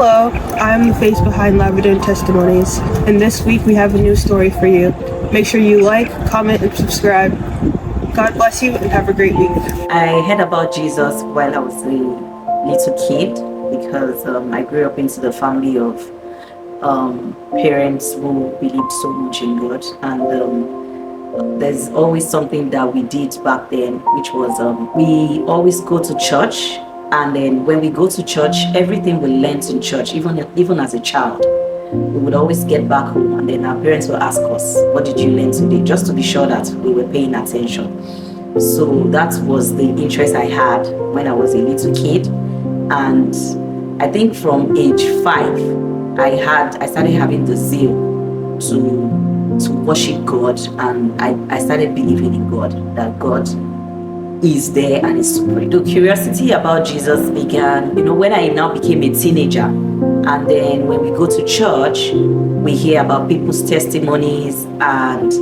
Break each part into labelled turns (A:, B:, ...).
A: Hello, I'm the face behind Labrador Testimonies, and this week we have a new story for you. Make sure you like, comment, and subscribe. God bless you and have a great week.
B: I heard about Jesus while I was a little kid because I grew up into the family of parents who believed so much in God, and there's always something that we did back then, which was we always go to church. And then when we go to church, everything we learned in church, even as a child, we would always get back home, and then our parents would ask us, "What did you learn today?" Just to be sure that we were paying attention. So that was the interest I had when I was a little kid, and I think from age 5, I started having the zeal to worship God, and I started believing in God, that God is there and is supreme. The curiosity about Jesus began, when I now became a teenager. And then when we go to church, we hear about people's testimonies and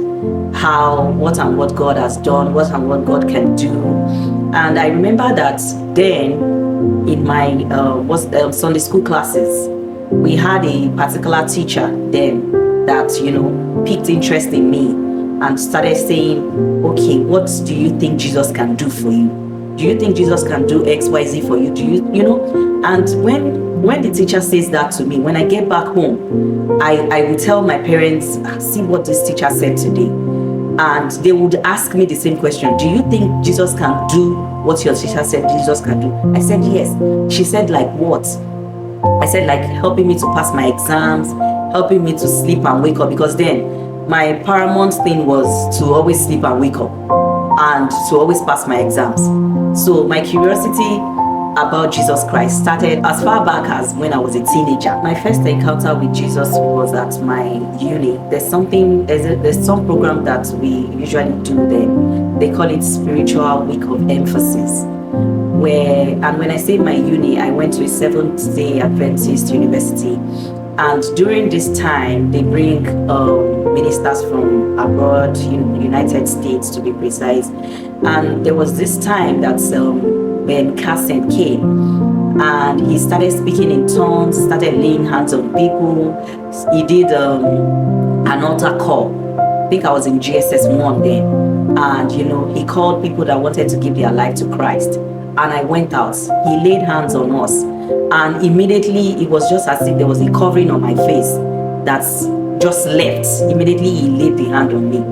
B: what God has done, what God can do. And I remember that then in my Sunday school classes, we had a particular teacher then that, piqued interest in me and started saying, "Okay, what do you think Jesus can do for you? Do you think Jesus can do XYZ for you? Do you?" And when the teacher says that to me, when I get back home, I will tell my parents, "See what this teacher said today." And they would ask me the same question, "Do you think Jesus can do what your teacher said Jesus can do?" I said, "Yes." She said, "Like what?" I said, "Like helping me to pass my exams, helping me to sleep and wake up," because then my paramount thing was to always sleep and wake up and to always pass my exams. So my curiosity about Jesus Christ started as far back as when I was a teenager. My first encounter with Jesus was at my uni. There's some program that we usually do there. They call it Spiritual Week of Emphasis. And when I say my uni, I went to a Seventh-day Adventist university. And during this time, they bring ministers from abroad, United States to be precise. And there was this time that Ben Carson came, and he started speaking in tongues, started laying hands on people. He did an altar call. I think I was in GSS 1 then. And, he called people that wanted to give their life to Christ. And I went out. He laid hands on us. And immediately, it was just as if there was a covering on my face that's just left. Immediately, he laid the hand on me.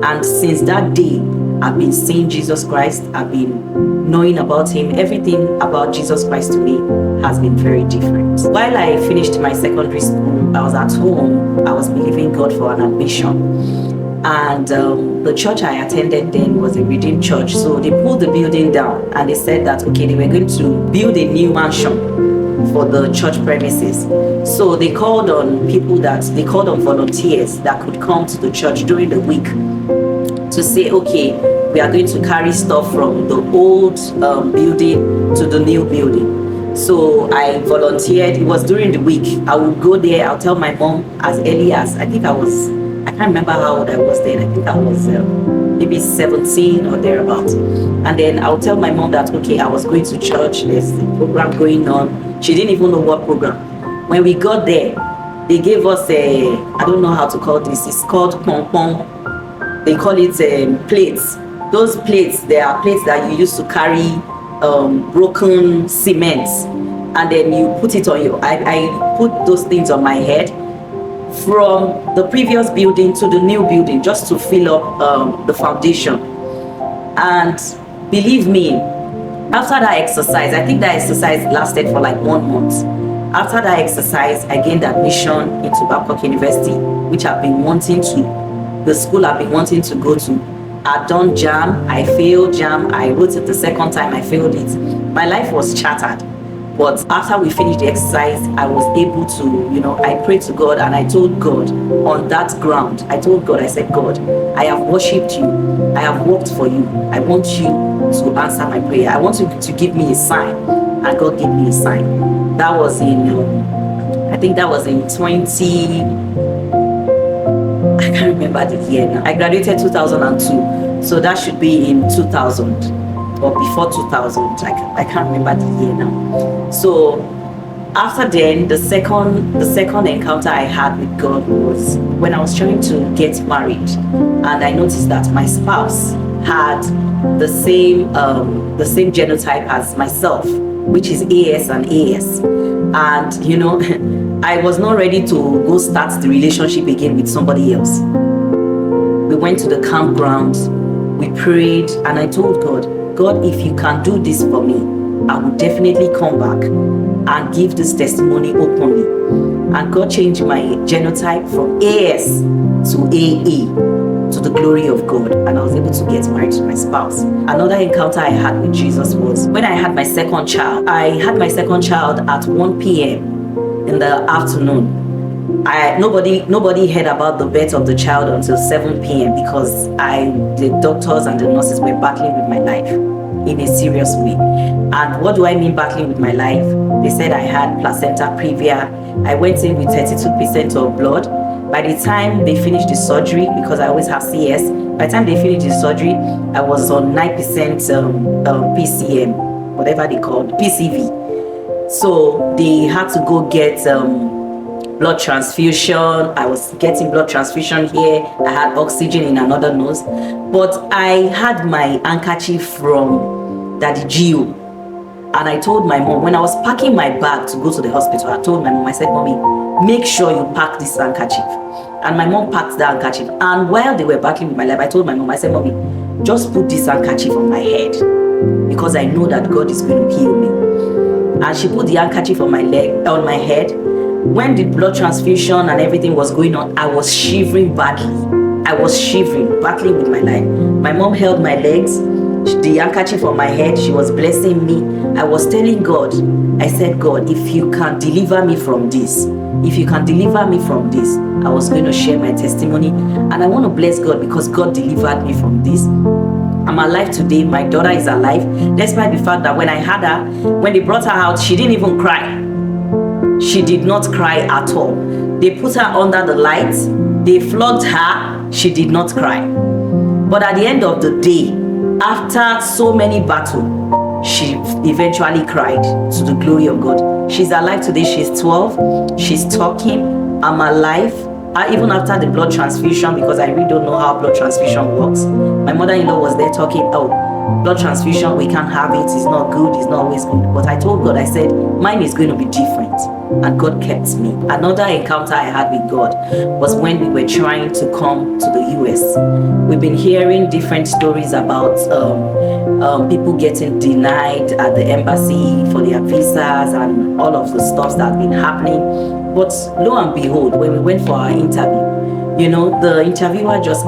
B: And since that day, I've been seeing Jesus Christ. I've been knowing about him. Everything about Jesus Christ to me has been very different. While I finished my secondary school, I was at home. I was believing God for an admission. And the church I attended then was a Redeemed church. So they pulled the building down, and they said that, okay, they were going to build a new mansion for the church premises. So they called on volunteers that could come to the church during the week to say, okay, we are going to carry stuff from the old building to the new building. So I volunteered. It was during the week. I would go there. I'll tell my mom as early as, I can't remember how old I was then. I think I was maybe 17 or thereabouts. And then I'll tell my mom that, okay, I was going to church. There's a program going on. She didn't even know what program. When we got there, they gave us I don't know how to call this. It's called pom-pom. They call it plates. Those plates, they are plates that you use to carry broken cement. And then you put it on I put those things on my head from the previous building to the new building just to fill up the foundation. And believe me, after that exercise, I think that exercise lasted for like 1 month. After that exercise, I gained admission into Babcock University, which the school I've been wanting to go to. I'd done JAM, I failed JAM, I wrote it the second time, I failed it. My life was shattered. But after we finished the exercise, I was able to, I prayed to God, and I told God on that ground, I said, "God, I have worshipped you. I have worked for you. I want you to answer my prayer. I want you to give me a sign." And God gave me a sign. That was I think that was in 20, I can't remember the year now. I graduated 2002. So that should be in 2000. Or before 2000, I can't remember the year now. So after then, the second encounter I had with God was when I was trying to get married, and I noticed that my spouse had the same genotype as myself, which is AS and AS. And I was not ready to go start the relationship again with somebody else. We went to the campground, we prayed, and I told God, if you can do this for me, I will definitely come back and give this testimony openly. And God changed my genotype from AS to AA, to the glory of God, and I was able to get married to my spouse. Another encounter I had with Jesus was when I had my second child. I had my second child at 1 p.m. in the afternoon. Nobody heard about the birth of the child until 7 p.m. because the doctors and the nurses were battling with my life in a serious way. And what do I mean battling with my life? They said I had placenta previa. I went in with 32% of blood. By the time they finished the surgery, because I always have CS, by the time they finished the surgery, I was on 9% PCM, whatever they called, PCV. So they had to go get blood transfusion. I was getting blood transfusion here. I had oxygen in another nose. But I had my handkerchief from Daddy Gio. And I told my mom, when I was packing my bag to go to the hospital, I told my mom, I said, Mommy, make sure you pack this handkerchief. And my mom packed the handkerchief. And while they were battling with my life, I told my mom, I said, Mommy, just put this handkerchief on my head, because I know that God is going to heal me. And she put the handkerchief on my head. When the blood transfusion and everything was going on, I was shivering badly. I was shivering, battling with my life. My mom held my legs, the handkerchief on my head. She was blessing me. I was telling God, I said, God, if you can deliver me from this, I was going to share my testimony. And I want to bless God because God delivered me from this. I'm alive today. My daughter is alive, despite the fact that when I had her, when they brought her out, she didn't even cry. She did not cry at all. They put her under the lights. They flogged her. She did not cry. But at the end of the day, after so many battles, she eventually cried, to the glory of God. She's alive today. She's 12. She's talking. I'm alive. Even after the blood transfusion, because I really don't know how blood transfusion works. My mother-in-law was there talking, blood transfusion, we can't have it. It's not good. It's not always good. But I told God, I said, mine is going to be different. And God kept me. Another encounter I had with God was when we were trying to come to the US. We've been hearing different stories about people getting denied at the embassy for their visas and all of the stuff that's been happening. But lo and behold, when we went for our interview, the interviewer just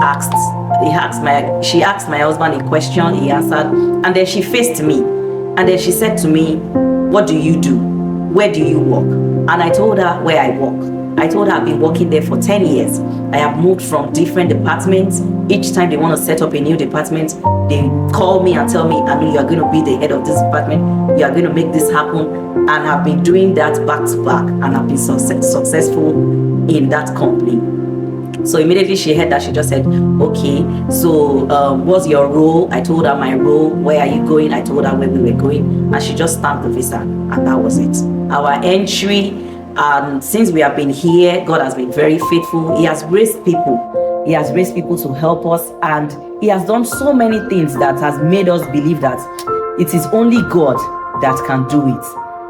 B: she asked my husband a question, he answered, and then she faced me. And then she said to me, what do you do? Where do you work? And I told her where I work. I told her I've been working there for 10 years. I have moved from different departments. Each time they want to set up a new department, they call me and tell me, you are going to be the head of this department. You are going to make this happen. And I've been doing that back to back, and I've been successful in that company. So immediately she heard that, she just said, okay, so what's your role? I told her my role. Where are you going? I told her where we were going, and she just stamped the visa, and that was it. Our entry, and since we have been here, God has been very faithful. He has raised people. He has raised people to help us, and He has done so many things that has made us believe that it is only God that can do it.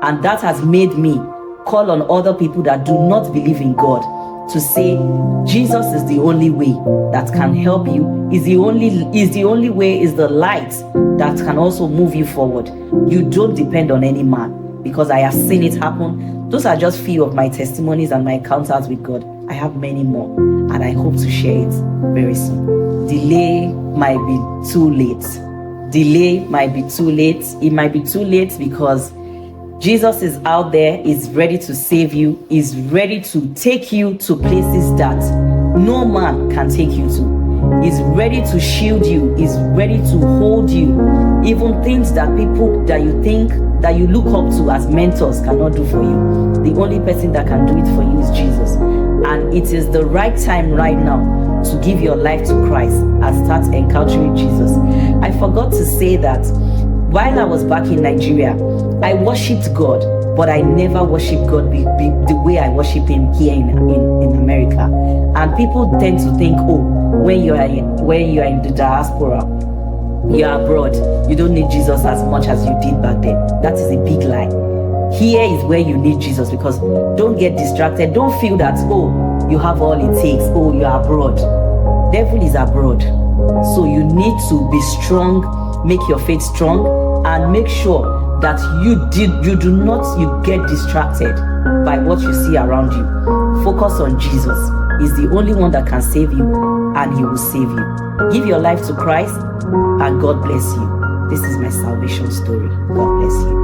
B: And that has made me call on other people that do not believe in God to say, Jesus is the only way that can help you, is the only way, is the light that can also move you forward. You don't depend on any man, because I have seen it happen. Those are just few of my testimonies and my encounters with God. I have many more, and I hope to share it very soon. Delay might be too late. Delay might be too late. It might be too late because Jesus is out there, is ready to save you, is ready to take you to places that no man can take you to. Is ready to shield you, is ready to hold you. Even things that people that you think, that you look up to as mentors cannot do for you. The only person that can do it for you is Jesus. And it is the right time right now to give your life to Christ and start encountering Jesus. I forgot to say that while I was back in Nigeria, I worshipped God, but I never worshipped God the way I worship Him here in America. And people tend to think, oh, when you are in the diaspora, you are abroad, you don't need Jesus as much as you did back then. That is a big lie. Here is where you need Jesus, because don't get distracted. Don't feel that, oh, you have all it takes. Oh, you are abroad. Devil is abroad. So you need to be strong, make your faith strong, and make sure that you do not get distracted by what you see around you. Focus on Jesus. He's the only one that can save you, and He will save you. Give your life to Christ, and God bless you. This is my salvation story. God bless you.